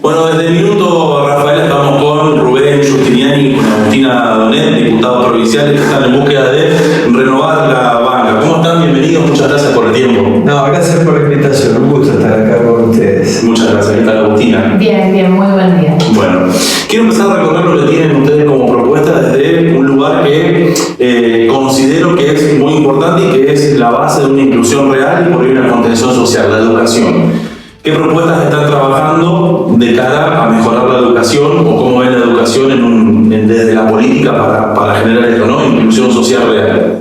Bueno, desde el minuto, Rafael, estamos con Rubén Giustiniani y con Agustina Donet, diputados provinciales que están en búsqueda de renovar la banca. ¿Cómo están? Bienvenidos, muchas gracias por el tiempo. No, gracias por la invitación, un gusto estar acá con ustedes. Muchas gracias. ¿Qué tal, Agustina? Bien, muy buen día. Bueno, quiero empezar a recorrer lo que tienen ustedes como propuesta desde un lugar que considero que es muy importante y que es la base de una inclusión real y por ello una contención social, la educación. ¿Qué propuestas están trabajando de cara a mejorar la educación o cómo ven la educación desde la política para generar esto, ¿no? Inclusión social real?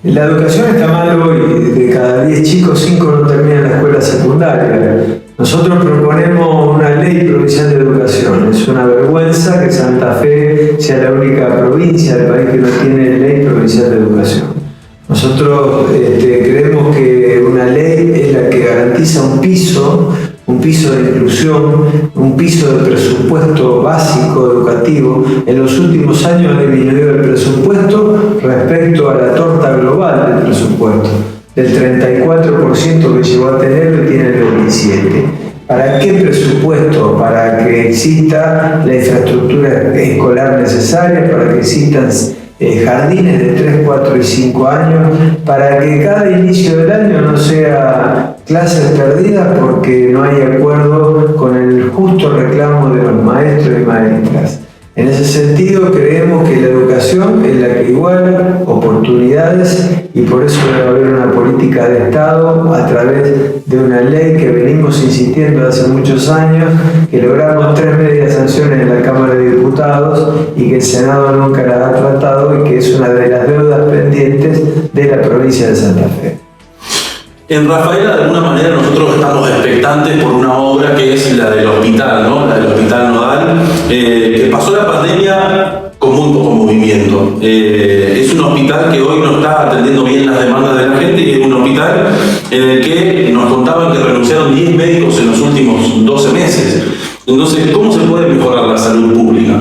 La educación está mal hoy, de cada 10 chicos, 5 no terminan la escuela secundaria. Nosotros proponemos una ley provincial de educación. Es una vergüenza que Santa Fe sea la única provincia del país que no tiene ley provincial de educación. Nosotros creemos que una ley es la que garantiza un piso de inclusión, un piso de presupuesto básico educativo. En los últimos años ha disminuido el presupuesto respecto a la torta global del presupuesto. Del 34% que llegó a tener, hoy tiene el 27%. ¿Para qué presupuesto? Para que exista la infraestructura escolar necesaria, para que existan jardines de 3, 4 y 5 años, para que cada inicio del año no sea clases perdidas porque no hay acuerdo con el justo reclamo de los maestros y maestras. En ese sentido, creemos que la educación es la que iguala oportunidades y por eso debe haber una política de Estado a través de una ley que venimos insistiendo hace muchos años, que logramos 3 medias sanciones en la Cámara de Diputados y que el Senado nunca la ha tratado y que es una de las deudas pendientes de la provincia de Santa Fe. En Rafaela, de alguna manera, nosotros estamos expectantes por una obra que es la del hospital, ¿no? La del Hospital Nodal, que pasó la pandemia con muy poco movimiento. Es un hospital que hoy no está atendiendo bien las demandas de la gente y es un hospital en el que nos contaban que renunciaron 10 médicos en los últimos 12 meses. Entonces, ¿cómo se puede mejorar la salud pública?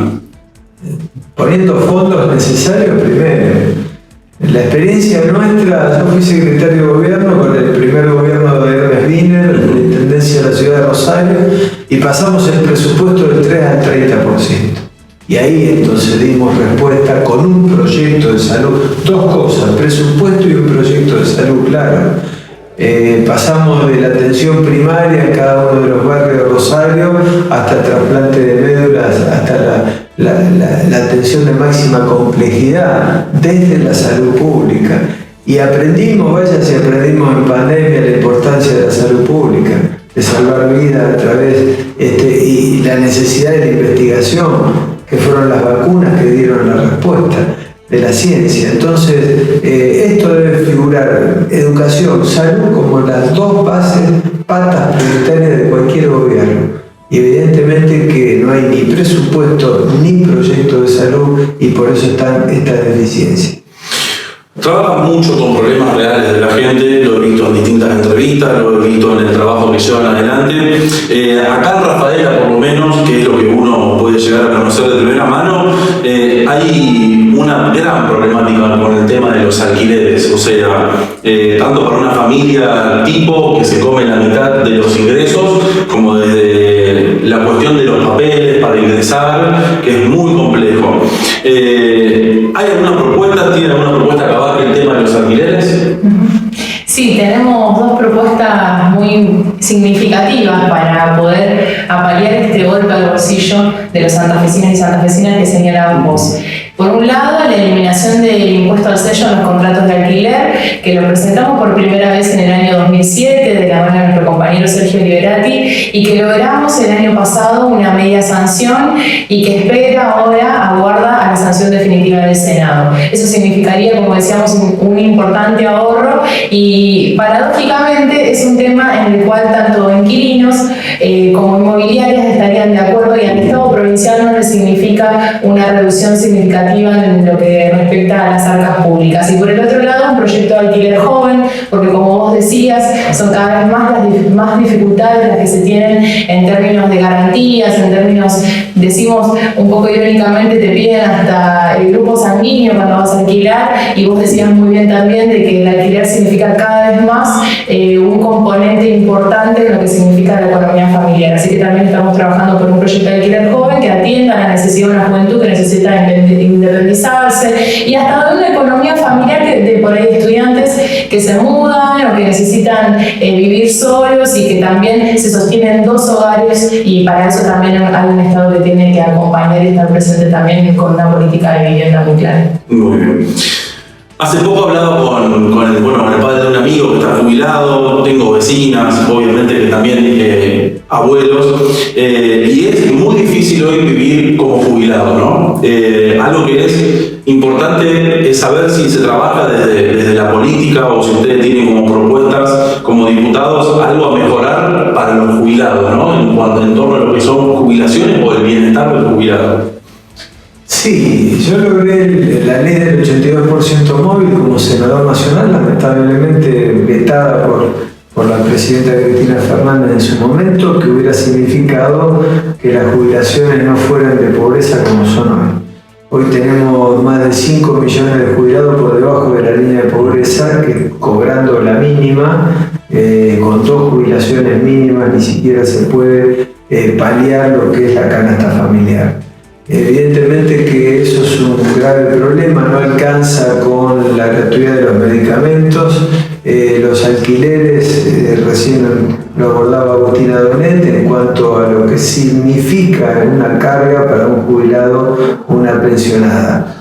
Poniendo fondos necesarios primero. La experiencia nuestra, yo fui secretario de gobierno con el primer gobierno de Hermes Wiener, de la Intendencia de la Ciudad de Rosario, y pasamos el presupuesto del 3 al 30%. Y ahí entonces dimos respuesta con un proyecto de salud, 2 cosas, presupuesto y un proyecto de salud, claro. Pasamos de la atención primaria en cada uno de los barrios de Rosario hasta el trasplante de médulas, hasta la atención de máxima complejidad desde la salud pública. Y aprendimos, vaya si aprendimos en pandemia la importancia de la salud pública, de salvar vidas a través, y la necesidad de la investigación, que fueron las vacunas que dieron la respuesta de la ciencia. Entonces, esto debe figurar educación, salud como las 2 patas prioritarias de cualquier gobierno. Y evidentemente que no hay ni presupuesto ni proyecto de salud y por eso están estas deficiencias. Trabajan mucho con problemas reales de la gente, lo he visto en distintas entrevistas, lo he visto en el trabajo que llevan adelante. Acá en Rafaela, por lo menos, que es lo que uno puede llegar a conocer de primera mano, hay una gran problemática con el tema de los alquileres. O sea, tanto para una familia tipo que se come la mitad de los ingresos, como desde la cuestión de los papeles para ingresar, que es muy complejo. ¿Hay alguna propuesta? ¿Tiene alguna propuesta que abarque el tema de los alquileres? Sí, tenemos 2 propuestas muy significativas para poder apalear este golpe al bolsillo de los santafesinos y santafesinas que señalaban vos. Por un lado, la eliminación del impuesto al sello en los contratos de alquiler, que lo presentamos por primera vez en el año 2007 de la mano de nuestro compañero Sergio Liberati y que logramos el año pasado una media sanción y que aguarda a la sanción definitiva del Senado. Eso significaría, como decíamos, un importante ahorro y paradójicamente es un tema en el cual tanto inquilinos como inmobiliarias estarían de acuerdo y al Estado provincial no le significa una reducción significativa en lo que respecta a las arcas públicas. Y por el otro lado, un proyecto de alquiler joven, porque como vos decías, son cada vez más dificultades las que se tienen en términos de garantías, en términos, decimos un poco irónicamente, te piden hasta el grupo sanguíneo cuando vas a alquilar, y vos decías muy bien también de que el alquiler significa cada vez más un componente importante en lo que significa la economía familiar. Así que también estamos trabajando por un proyecto de alquiler joven que atienda a la necesidad de una juventud que necesita independizarse, y hasta de una economía familiar de por ahí estudiantes que se mudan o que necesitan vivir solos y que también se sostienen dos hogares, y para eso también hay un Estado que tiene que acompañar y estar presente también con una política de vivienda muy clara. Muy bien. Hace poco hablaba con el padre de un amigo que está jubilado, tengo vecinas, obviamente que también abuelos, y es muy difícil hoy vivir como jubilado, ¿no? Algo que es importante es saber si se trabaja desde la política o si ustedes tienen como propuestas, como diputados, algo a mejorar para los jubilados, ¿no? En torno a lo que son jubilaciones o el bienestar del jubilado. Sí, yo logré la ley del 82% móvil como senador nacional, lamentablemente vetada por la presidenta Cristina Fernández en su momento, que hubiera significado que las jubilaciones no fueran de pobreza como son hoy. Hoy tenemos más de 5 millones de jubilados por debajo de la línea de pobreza, que cobrando la mínima, con 2 jubilaciones mínimas ni siquiera se puede paliar lo que es la canasta familiar. Evidentemente que eso es un grave problema, no alcanza con la gratuidad de los medicamentos, los alquileres, recién lo abordaba Agustina Donet, en cuanto a lo que significa una carga para un jubilado o una pensionada.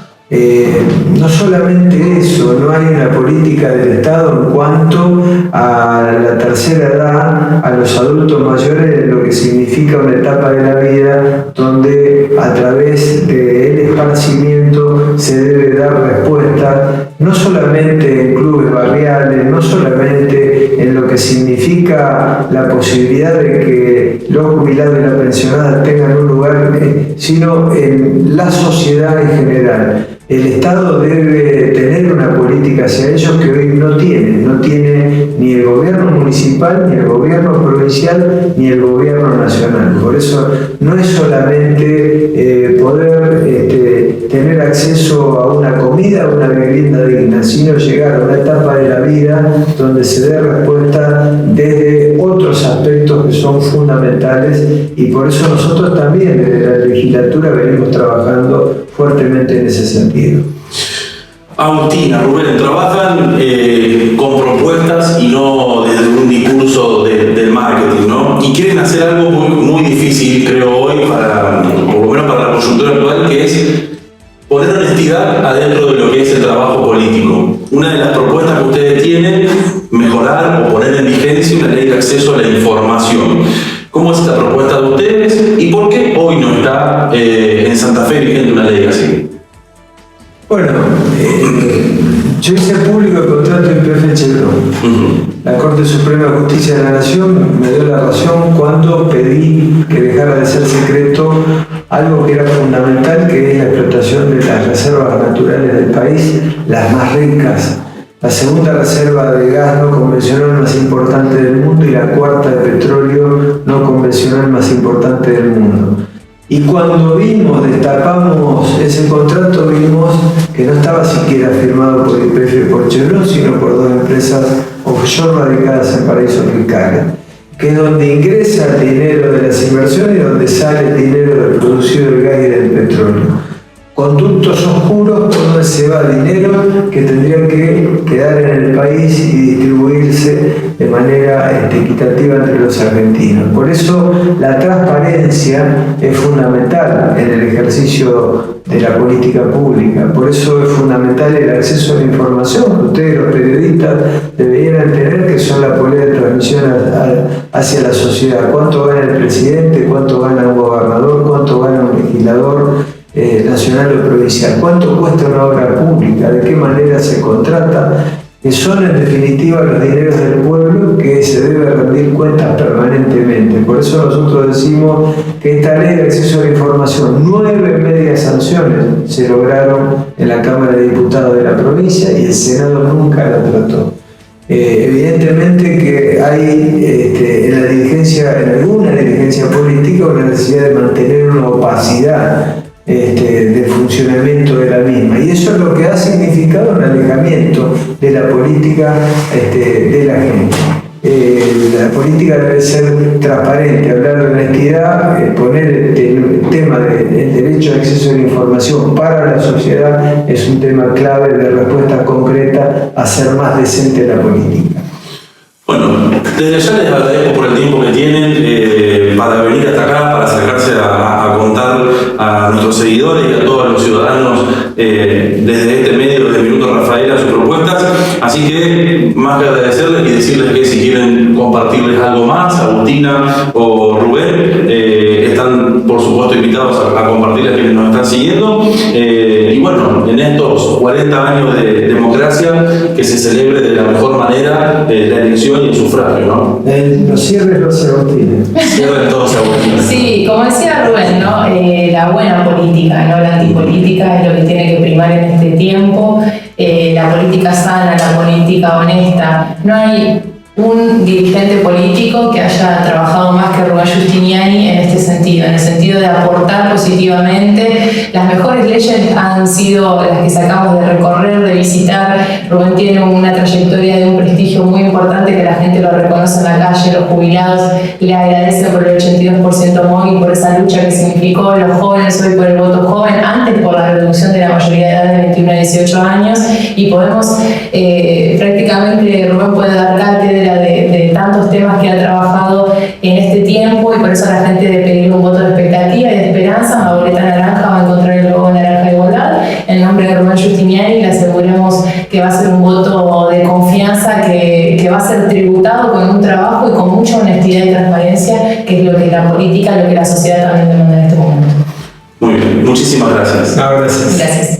No solamente eso, no hay una política del Estado en cuanto a la tercera edad, a los adultos mayores, lo que significa una etapa de la vida donde a través del esparcimiento se debe dar respuesta, no solamente en clubes barriales, no solamente en lo que significa la posibilidad de que los jubilados y las pensionadas tengan un lugar, sino en la sociedad en general. El Estado debe tener una política hacia ellos que hoy no tiene ni el gobierno municipal, ni el gobierno provincial, ni el gobierno nacional. Por eso no es solamente poder tener acceso a una comida, a una vivienda digna, sino llegar a una etapa de la vida donde se dé respuesta desde otros aspectos que son fundamentales, y por eso nosotros también desde la legislatura venimos trabajando fuertemente en ese sentido. Agustina, Rubén, trabajan con propuestas y no desde un discurso del marketing, ¿no? Y quieren hacer algo muy difícil, creo hoy, por lo menos para la coyuntura actual, que es poner honestidad adentro de lo que es el trabajo político. Una de las propuestas que ustedes tienen, mejorar o poner en vigencia una ley de acceso a la información. ¿Cómo es esta propuesta de ustedes y por qué hoy no está en Santa Fe vigente una ley así? Bueno, yo hice público el contrato de YPF Chevron. La Corte Suprema de Justicia de la Nación me dio la razón cuando pedí que dejara de ser secreto algo que era fundamental, que es la explotación de las reservas naturales del país, las más ricas. La segunda reserva de gas no convencional más importante del mundo y la cuarta de petróleo no convencional más importante del mundo. Y cuando destapamos ese contrato, vimos que no estaba siquiera firmado por YPF y por Chevron, sino por 2 empresas offshore radicadas en paraísos fiscales, que es donde ingresa el dinero de las inversiones y donde sale el dinero del producido del gas y del petróleo. Conductos oscuros por donde se va dinero que tendría que quedar en el país y distribuirse de manera equitativa entre los argentinos. Por eso la transparencia es fundamental en el ejercicio de la política pública. Por eso es fundamental el acceso a la información que ustedes, los periodistas, deberían tener, que son la polea de transmisión hacia la sociedad. ¿Cuánto gana el presidente? ¿Cuánto gana un gobernador? ¿Cuánto gana un legislador nacional o provincial? ¿Cuánto cuesta una obra pública? ¿De qué manera se contrata? Que son en definitiva los dineros del pueblo que se debe rendir cuentas permanentemente. Por eso nosotros decimos que esta ley de acceso a la información, 9 medias sanciones se lograron en la Cámara de Diputados de la provincia y el Senado nunca la trató. Evidentemente que hay en la dirigencia, en alguna dirigencia política, una necesidad de mantener una opacidad del funcionamiento de la misma, y eso es lo que ha significado un alejamiento de la política de la gente. La política debe ser transparente, hablar de honestidad, poner el tema del derecho de acceso a la información para la sociedad es un tema clave de respuesta concreta a ser más decente la política. Bueno, desde ya les agradezco por el tiempo que tienen para venir hasta acá, para acercarse a contar a nuestros seguidores y a todos los ciudadanos desde este medio, desde Minuto Rafaela, sus propuestas. Así que, más que agradecerles y decirles que si quieren compartirles algo más, Agustina o Rubén, están por supuesto invitados a compartirles a quienes nos están siguiendo. Y bueno, en estos 40 años de democracia, que se celebre de la mejor manera la elección y el sufragio, ¿no? Los cierres los Agustina. Cierren todos Agustina. Sí, como decía Rubén, ¿no? La buena política, no la antipolítica, es lo que tiene que primar en este tiempo. La política sana, la política honesta. No hay un dirigente político que haya trabajado más que Rubén Giustiniani en este sentido, en el sentido de aportar positivamente. Las mejores leyes han sido las que sacamos de recorrer, de visitar. Rubén tiene una trayectoria de un prestigio muy importante que la gente lo reconoce en la calle, los jubilados le agradecen por el 82% móvil, por esa lucha que significó, los jóvenes hoy por el voto joven, antes por la reducción de la mayoría de edad de 21 a 18 años, y podemos, prácticamente Rubén puede dar cátedra de tantos temas que ha trabajado en este tiempo, y por eso la gente debe pedir un voto de expectativa y de esperanza. La boleta naranja va a encontrar el logo naranja de igualdad. En nombre de Rubén Giustiniani le aseguramos que va a ser un voto de confianza que va a ser tributado con un trabajo y con mucha honestidad y transparencia, que es lo que la política, lo que la sociedad también demanda en este momento. Muy bien, muchísimas gracias. Gracias. Gracias.